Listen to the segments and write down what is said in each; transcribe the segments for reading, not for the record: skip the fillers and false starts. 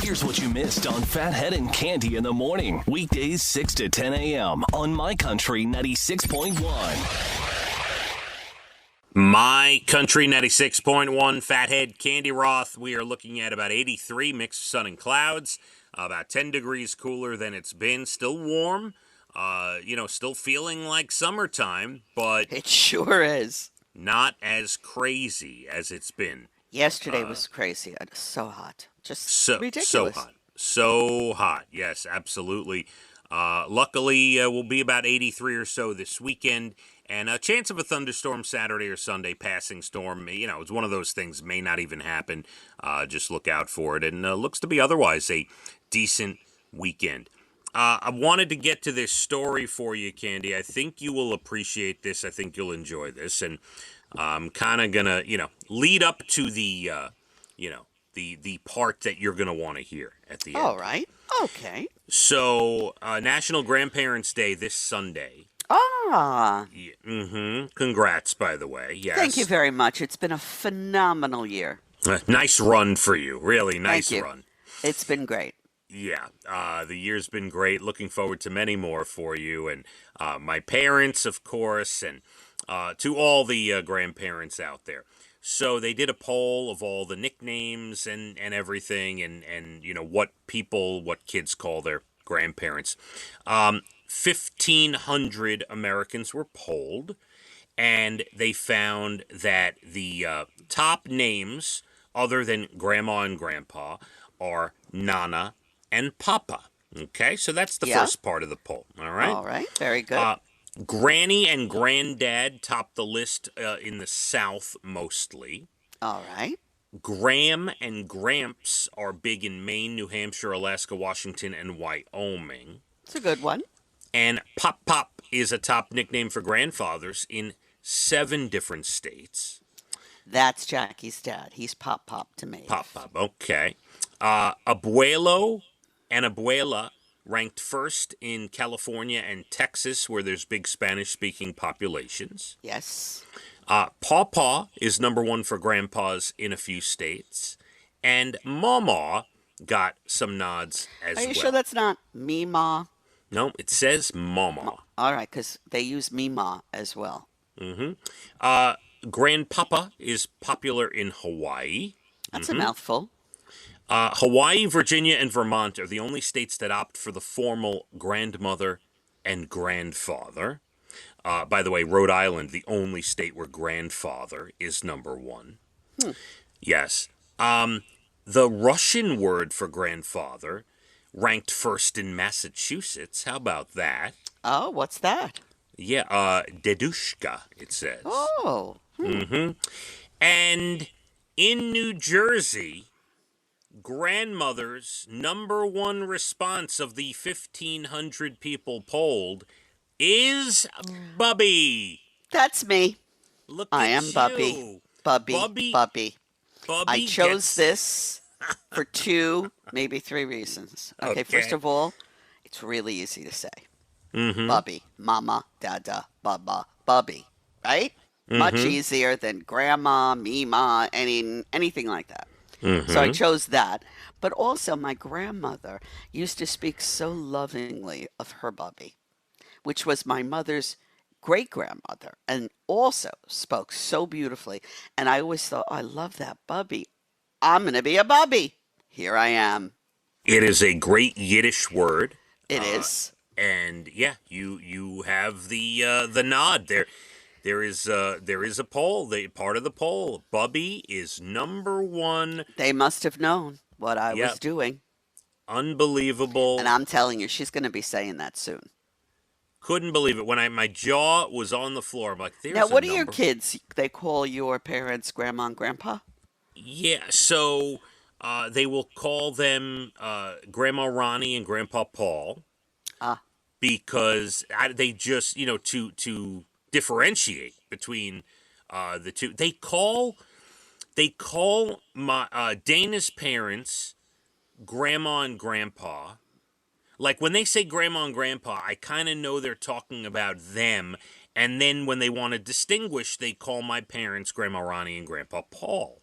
Here's what you missed on Phathead and Cande in the morning. Weekdays 6 to 10 a.m. on My Country 96.1. My Country 96.1, Phathead, Cande Roth. We are looking at about 83, mixed sun and clouds, about 10 degrees cooler than it's been. Still warm, still feeling like summertime, but It sure is. not as crazy as it's been. Yesterday was crazy. It was so hot. Just So ridiculous. hot. So hot. Yes, absolutely. Luckily, we'll be about 83 or so this weekend, and a chance of a thunderstorm Saturday or Sunday, passing storm. It's one of those things, may not even happen. Just look out for it, and looks to be otherwise a decent weekend. I wanted to get to this story for you, Cande. I think you will appreciate this. I think you'll enjoy this, and I'm kind of gonna, lead up to the, the part that you're gonna want to hear at the end. All right. Okay. So, National Grandparents' Day this Sunday. Ah. Congrats, by the way. Yes. Thank you very much. It's been a phenomenal year. Nice run for you. Really nice Thank you. run. It's been great. Yeah, the year's been great. Looking forward to many more for you and my parents, of course, and to all the grandparents out there. So they did a poll of all the nicknames and everything and what kids call their grandparents. 1,500 Americans were polled, and they found that the top names other than Grandma and Grandpa are Nana and Papa. Okay, so that's the first part of the poll. All right? All right. Very good. Granny and Granddad topped the list in the South mostly. All right. Gram and Gramps are big in Maine, New Hampshire, Alaska, Washington, and Wyoming. It's a good one. And Pop Pop is a top nickname for grandfathers in 7 different states. That's Jackie's dad. He's Pop Pop to me. Pop Pop, okay. Abuelo and Abuela ranked first in California and Texas, where there's big Spanish-speaking populations. Yes. Pawpaw is number 1 for grandpas in a few states. And Mama got some nods as well. Are you sure that's not Mima? No, it says Mama. All right, because they use Mima as well. Grandpapa is popular in Hawaii. That's a mouthful. Hawaii, Virginia, and Vermont are the only states that opt for the formal grandmother and grandfather. By the way, Rhode Island, the only state where grandfather is number 1. Yes. The Russian word for grandfather ranked first in Massachusetts. How about that? Oh, what's that? Yeah, dedushka, it says. Oh. And in New Jersey, grandmother's number 1 response of the 1,500 people polled is Bubby. That's me. Look I at am Bubby. you. Bubby. I chose this for 2, maybe 3 reasons. Okay, first of all, it's really easy to say. Bubby, Mama, Dada, Baba, Bubby, right? Much easier than Grandma, Mima, anything like that. So I chose that. But also, my grandmother used to speak so lovingly of her Bubby, which was my mother's great-grandmother, and also spoke so beautifully. And I always thought, I love that Bubby. I'm going to be a Bubby. Here I am. It is a great Yiddish word. It is. And yeah, you have the nod there. There is a poll. Part of the poll. Bubby is number 1. They must have known what I was doing. Unbelievable. And I'm telling you, she's going to be saying that soon. Couldn't believe it. When my jaw was on the floor, I'm like, there's now, what a are your number. kids? They call your parents Grandma and Grandpa? Yeah, so they will call them Grandma Ronnie and Grandpa Paul. Because they just, to differentiate between the two. They call my Dana's parents Grandma and Grandpa. Like, when they say Grandma and Grandpa, I kind of know they're talking about them. And then when they want to distinguish, they call my parents Grandma Ronnie and Grandpa Paul.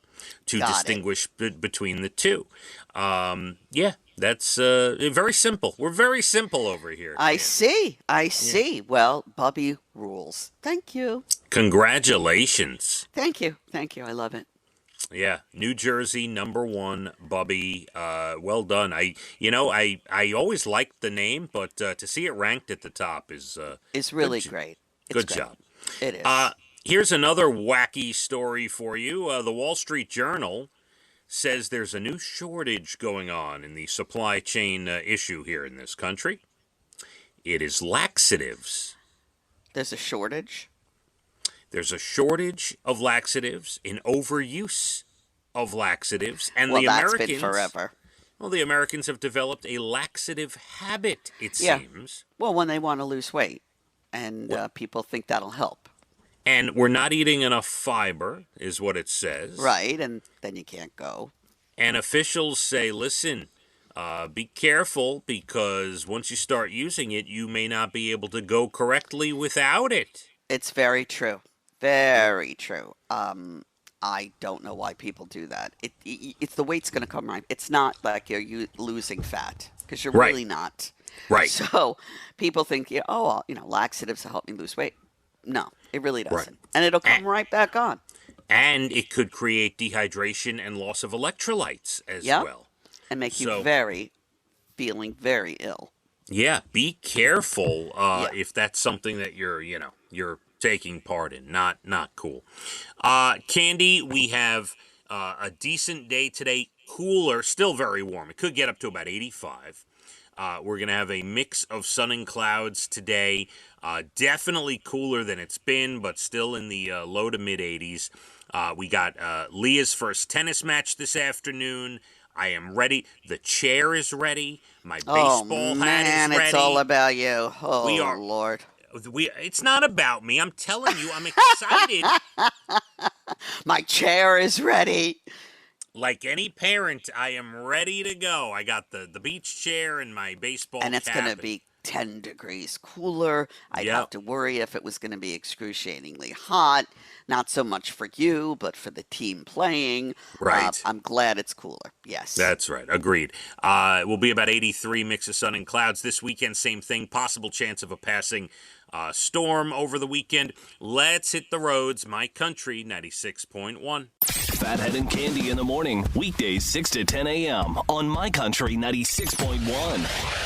to distinguish between the two. Yeah, that's very simple. We're very simple over here. I see. Yeah. Well, Bubby rules. Thank you. Congratulations. Thank you. I love it. Yeah, New Jersey #1, Bubby. Well done. I always liked the name, but to see it ranked at the top is really great. Good job. It is. Here's another wacky story for you. The Wall Street Journal says there's a new shortage going on in the supply chain issue here in this country. It is laxatives. There's a shortage? There's a shortage of laxatives, an overuse of laxatives, and the Americans. That's been forever. Well, the Americans have developed a laxative habit, it seems. Well, when they want to lose weight, and people think that'll help. And we're not eating enough fiber, is what it says. Right, and then you can't go. And officials say, listen, be careful, because once you start using it, you may not be able to go correctly without it. It's very true. Very true. I don't know why people do that. It's the weight's going to come right. It's not like you're losing fat, because you're really not. Right. So people think, laxatives will help me lose weight. No, it really doesn't. Right. And it'll come right back on. And it could create dehydration and loss of electrolytes as well. And make you feeling very ill. Yeah, be careful if that's something that you're taking part in. Not cool. Cande, we have a decent day today. Cooler, still very warm. It could get up to about 85. We're going to have a mix of sun and clouds today. Definitely cooler than it's been, but still in the low to mid 80s. We got Leah's first tennis match this afternoon. I am ready. The chair is ready. My baseball hat is ready. It's all about you. Oh, Lord. It's not about me. I'm telling you, I'm excited. My chair is ready. Like any parent, I am ready to go. I got the beach chair and my baseball cap. And it's going to be 10 degrees cooler. I'd have to worry if it was going to be excruciatingly hot. Not so much for you, but for the team playing. Right. I'm glad it's cooler. Yes. That's right. Agreed. It will be about 83, mix of sun and clouds. This weekend, same thing. Possible chance of a passing storm over the weekend. Let's hit the roads. My Country 96.1. Phathead and Cande in the morning. Weekdays 6 to 10 a.m. on My Country 96.1.